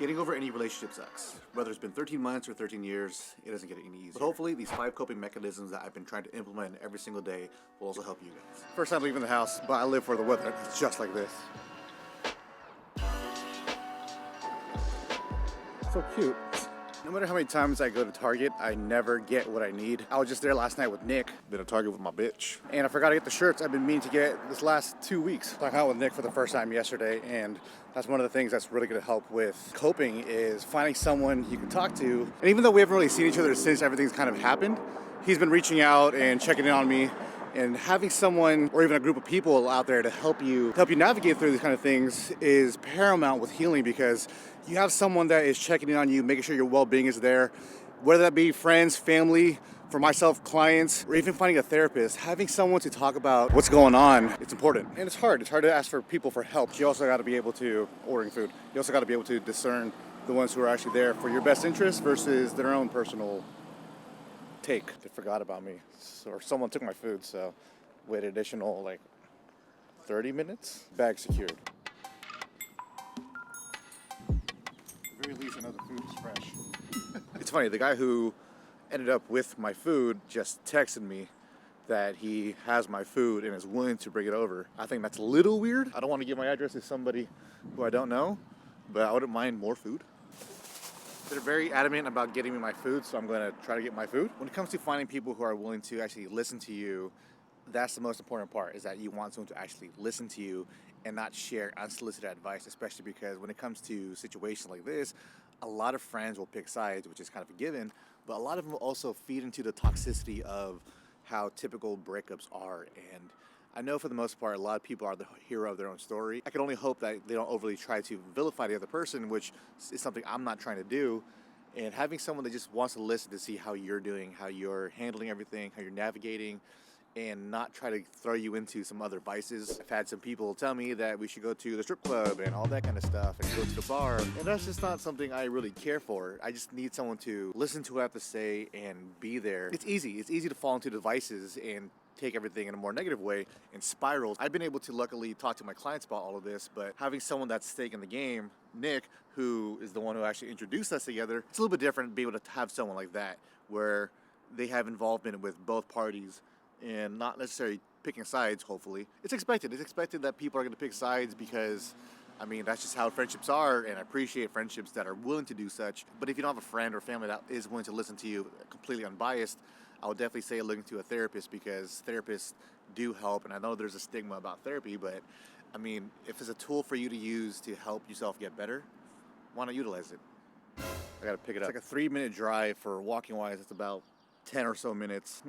Getting over any relationship sucks. Whether it's been 13 months or 13 years, it doesn't get any easier. But hopefully, these 5 coping mechanisms that I've been trying to implement every single day will also help you guys. First time leaving the house, but I live for the weather. It's just like this. So cute. No matter how many times I go to Target, I never get what I need. I was just there last night with Nick. Been at Target with my bitch. And I forgot to get the shirts I've been meaning to get this last 2 weeks. I hung out with Nick for the first time yesterday, and that's one of the things that's really gonna help with coping is finding someone you can talk to. And even though we haven't really seen each other since everything's kind of happened, he's been reaching out and checking in on me. And having someone or even a group of people out there to help you navigate through these kind of things is paramount with healing, because you have someone that is checking in on you, making sure your well-being is there, whether that be friends, family, for myself, clients, or even finding a therapist. Having someone to talk about what's going on, it's important. And it's hard to ask for people for help. You also gotta be able to, ordering food, you also gotta be able to discern the ones who are actually there for your best interest versus their own personal take. They forgot about me, or someone took my food, so waited additional like 30 minutes. Bag secured. At the very least, I know the food is fresh. It's funny, the guy who ended up with my food just texted me that he has my food and is willing to bring it over. I think that's a little weird. I don't want to give my address to somebody who I don't know, but I wouldn't mind more food. They're very adamant about getting me my food, so I'm going to try to get my food. When it comes to finding people who are willing to actually listen to you, that's the most important part, is that you want someone to actually listen to you and not share unsolicited advice, especially because when it comes to situations like this, a lot of friends will pick sides, which is kind of a given, but a lot of them will also feed into the toxicity of how typical breakups are. And I know for the most part, a lot of people are the hero of their own story. I can only hope that they don't overly try to vilify the other person, which is something I'm not trying to do. And having someone that just wants to listen to see how you're doing, how you're handling everything, how you're navigating, and not try to throw you into some other vices. I've had some people tell me that we should go to the strip club and all that kind of stuff and go to the bar. And that's just not something I really care for. I just need someone to listen to what I have to say and be there. It's easy to fall into the vices and take everything in a more negative way and spiral. I've been able to luckily talk to my clients about all of this, but having someone that's stake in the game, Nick, who is the one who actually introduced us together, it's a little bit different to be able to have someone like that where they have involvement with both parties and not necessarily picking sides, hopefully. It's expected that people are gonna pick sides because, I mean, that's just how friendships are, and I appreciate friendships that are willing to do such. But if you don't have a friend or family that is willing to listen to you completely unbiased, I would definitely say looking to a therapist, because therapists do help. And I know there's a stigma about therapy, but I mean, if it's a tool for you to use to help yourself get better, why not utilize it? I gotta pick it up. It's like a 3-minute drive. For walking wise, it's about 10 or so minutes.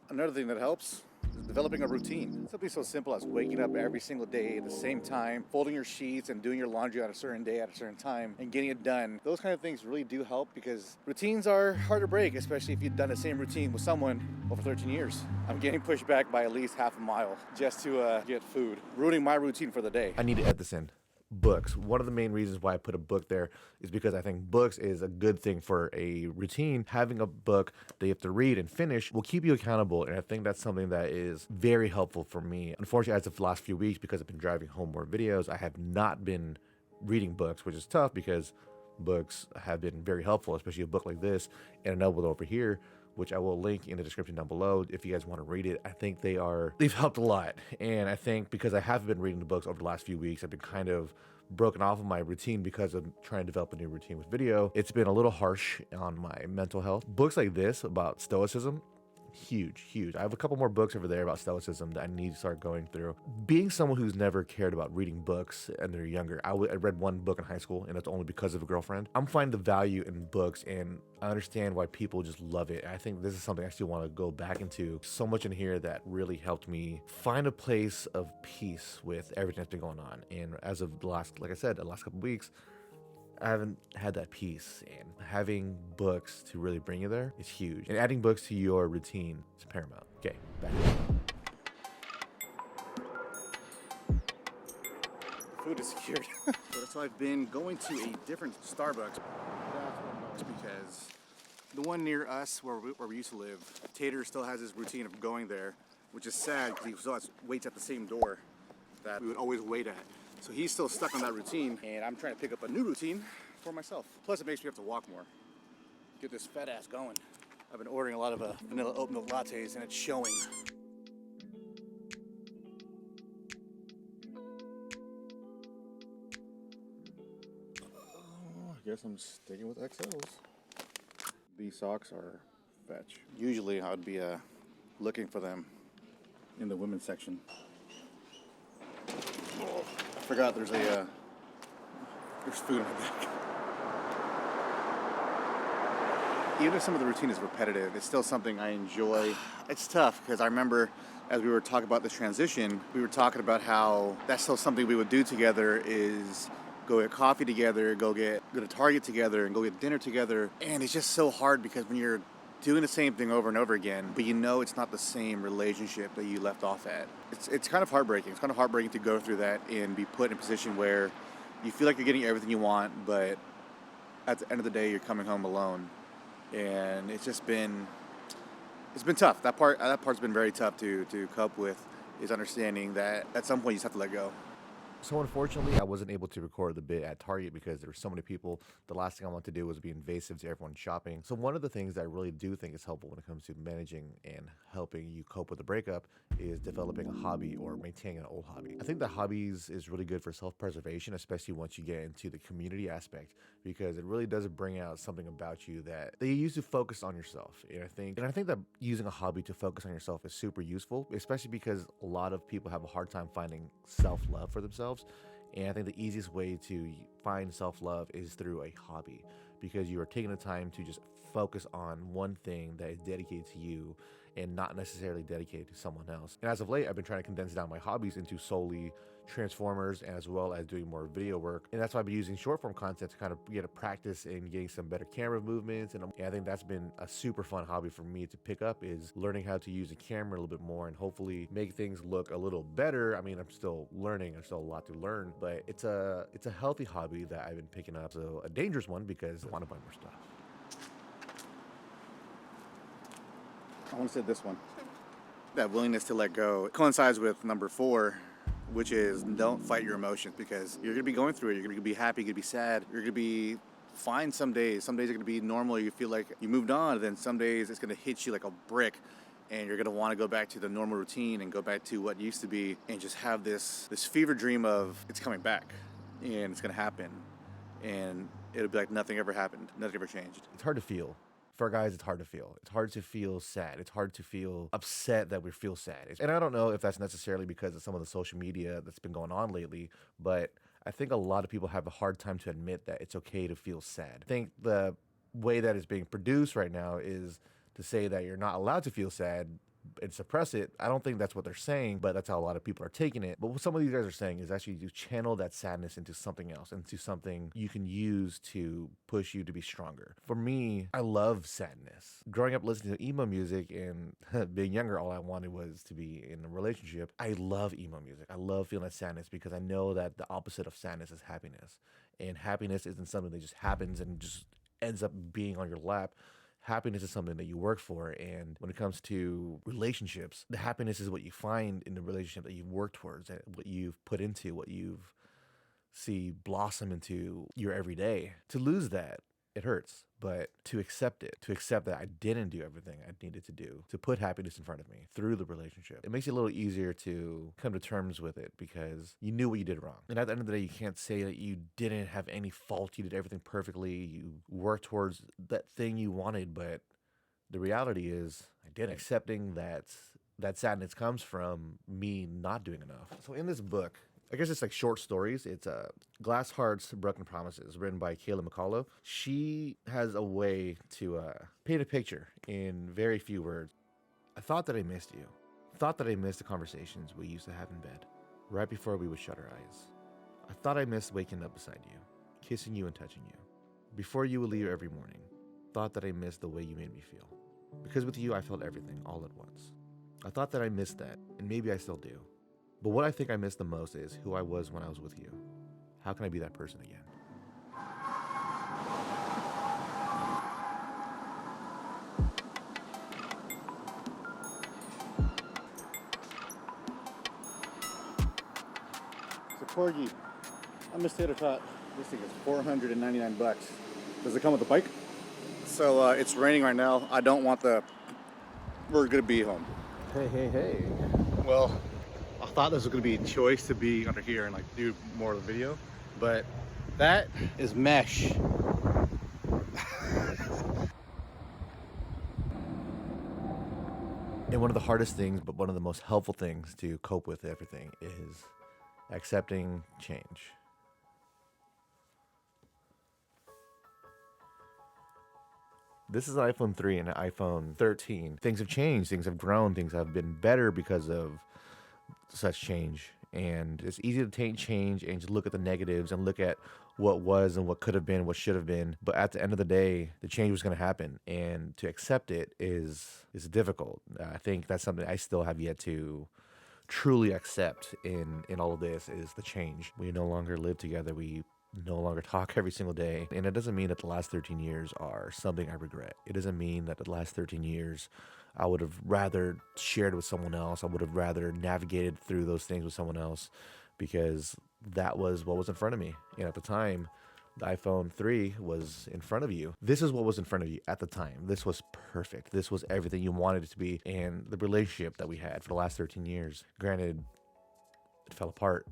Another thing that helps is developing a routine. Something so simple as waking up every single day at the same time, folding your sheets and doing your laundry on a certain day at a certain time and getting it done. Those kind of things really do help, because routines are hard to break, especially if you've done the same routine with someone over 13 years. I'm getting pushed back by at least half a mile just to get food, ruining my routine for the day. I need to add this in. Books. One of the main reasons why I put a book there is because I think books is a good thing for a routine. Having a book that you have to read and finish will keep you accountable, and I think that's something that is very helpful for me. Unfortunately, as of the last few weeks, because I've been driving home more videos, I have not been reading books, which is tough because books have been very helpful, especially a book like this and a novel over here, which I will link in the description down below if you guys want to read it. I think they've helped a lot. And I think because I have been reading the books over the last few weeks, I've been kind of broken off of my routine because of trying to develop a new routine with video. It's been a little harsh on my mental health. Books like this about stoicism, huge. I have a couple more books over there about stoicism that I need to start going through. Being someone who's never cared about reading books and they're younger, I read one book in high school, and that's only because of a girlfriend. I'm finding the value in books, and I understand why people just love it. I think this is something I still want to go back into. So much in here that really helped me find a place of peace with everything that's been going on. And as of the last couple weeks, I haven't had that peace, and having books to really bring you there is huge. And adding books to your routine is paramount. Okay, back. Food is secured. So I've been going to a different Starbucks. That's because the one near us where we used to live, Tater still has his routine of going there, which is sad because he still has waits at the same door that we would always wait at. So he's still stuck on that routine, and I'm trying to pick up a new routine for myself. Plus, it makes me have to walk more. Get this fat ass going. I've been ordering a lot of vanilla oat milk lattes, and it's showing. I guess I'm sticking with XLs. These socks are fetch. Usually, I would be looking for them in the women's section. Oh, I forgot there's food on my back. Even if some of the routine is repetitive, it's still something I enjoy. It's tough because I remember as we were talking about this transition, we were talking about how that's still something we would do together is go get coffee together, go to Target together, and go get dinner together. And it's just so hard because when you're doing the same thing over and over again, but you know it's not the same relationship that you left off at. It's kind of heartbreaking. It's kind of heartbreaking to go through that and be put in a position where you feel like you're getting everything you want, but at the end of the day, you're coming home alone. And it's been tough. That part's been very tough to cope with, is understanding that at some point you just have to let go. So unfortunately, I wasn't able to record the bit at Target because there were so many people. The last thing I wanted to do was be invasive to everyone shopping. So one of the things that I really do think is helpful when it comes to managing and helping you cope with a breakup is developing a hobby or maintaining an old hobby. I think that hobbies is really good for self-preservation, especially once you get into the community aspect, because it really does bring out something about you that you used to focus on yourself. And I think that using a hobby to focus on yourself is super useful, especially because a lot of people have a hard time finding self-love for themselves. And I think the easiest way to find self-love is through a hobby, because you are taking the time to just focus on one thing that is dedicated to you and not necessarily dedicated to someone else. And as of late, I've been trying to condense down my hobbies into solely Transformers, as well as doing more video work. And that's why I've been using short form content to kind of get a practice in getting some better camera movements. And I think that's been a super fun hobby for me to pick up, is learning how to use a camera a little bit more and hopefully make things look a little better. I mean, I'm still learning, there's still a lot to learn, but it's a healthy hobby that I've been picking up. So a dangerous one because I want to buy more stuff. I want to say this one. That willingness to let go coincides with number 4, which is don't fight your emotions, because you're going to be going through it. You're going to be happy, you're going to be sad, you're going to be fine some days. Some days are going to be normal. You feel like you moved on. Then some days it's going to hit you like a brick, and you're going to want to go back to the normal routine and go back to what used to be and just have this fever dream of it's coming back and it's going to happen. And it'll be like nothing ever happened. Nothing ever changed. It's hard to feel. For guys, it's hard to feel. It's hard to feel sad. It's hard to feel upset that we feel sad. And I don't know if that's necessarily because of some of the social media that's been going on lately, but I think a lot of people have a hard time to admit that it's okay to feel sad. I think the way that it's being produced right now is to say that you're not allowed to feel sad and suppress it. I don't think that's what they're saying, but that's how a lot of people are taking it. But what some of these guys are saying is actually to channel that sadness into something else, into something you can use to push you to be stronger. For me, I love sadness. Growing up listening to emo music and being younger, all I wanted was to be in a relationship. I love emo music. I love feeling that sadness because I know that the opposite of sadness is happiness. And happiness isn't something that just happens and just ends up being on your lap. Happiness is something that you work for, and when it comes to relationships, the happiness is what you find in the relationship that you've worked towards, and what you've put into, what you've see blossom into your everyday. To lose that, it hurts, but to accept that I didn't do everything I needed to do to put happiness in front of me through the relationship, it makes it a little easier to come to terms with it because you knew what you did wrong. And at the end of the day, you can't say that you didn't have any fault. You did everything perfectly. You worked towards that thing you wanted, but the reality is I didn't. Accepting that sadness comes from me not doing enough. So in this book, I guess it's like short stories. It's Glass Hearts, Broken Promises, written by Kayla McCullough. She has a way to paint a picture in very few words. I thought that I missed you. Thought that I missed the conversations we used to have in bed, right before we would shut our eyes. I thought I missed waking up beside you, kissing you and touching you, before you would leave every morning. Thought that I missed the way you made me feel. Because with you, I felt everything all at once. I thought that I missed that, and maybe I still do. But what I think I miss the most is who I was when I was with you. How can I be that person again? It's a corgi. I'm Miss Tater Tot. This thing is 499 bucks. Does it come with a bike? So it's raining right now. I don't want the... We're gonna be home. Hey. Well, I thought this was gonna be a choice to be under here and like do more of the video, but that is mesh. And one of the hardest things, but one of the most helpful things to cope with everything is accepting change. This is an iPhone 3 and an iPhone 13. Things have changed, things have grown, things have been better because of such change. And it's easy to take change and just look at the negatives and look at what was and what could have been, what should have been. But at the end of the day, the change was going to happen. And to accept it is difficult. I think that's something I still have yet to truly accept in all of this is the change. We no longer live together. We no longer talk every single day. And it doesn't mean that the last 13 years are something I regret. It doesn't mean that the last 13 years I would have rather shared with someone else. I would have rather navigated through those things with someone else because that was what was in front of me. And at the time, the iPhone 3 was in front of you. This is what was in front of you at the time. This was perfect. This was everything you wanted it to be. And the relationship that we had for the last 13 years, granted, it fell apart.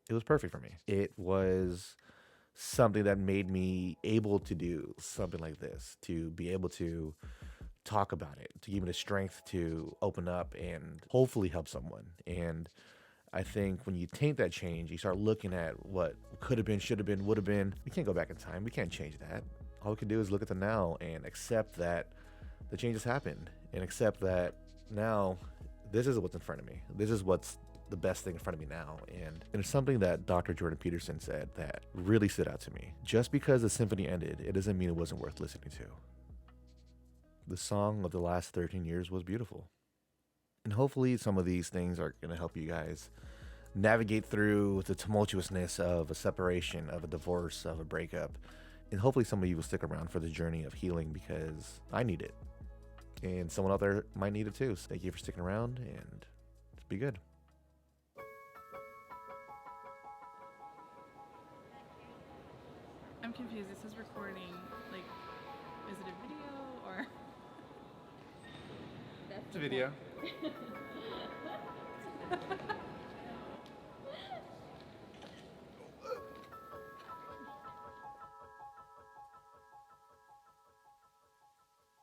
It was perfect for me. It was something that made me able to do something like this, to be able to talk about it, to give me the strength to open up and hopefully help someone. And I think when you taint that change, you start looking at what could have been, should have been, would have been. We can't go back in time. We can't change that. All we can do is look at the now and accept that the changes happened and accept that now this is what's in front of me. This is what's the best thing in front of me now. And it's something that Dr. Jordan Peterson said that really stood out to me. Just because the symphony ended, it doesn't mean it wasn't worth listening to. The song of the last 13 years was beautiful. And hopefully some of these things are going to help you guys navigate through the tumultuousness of a separation, of a divorce, of a breakup. And hopefully some of you will stick around for the journey of healing because I need it. And someone out there might need it too. So thank you for sticking around and be good. I'm confused. This is recording. Like, is it a video or? It's a video.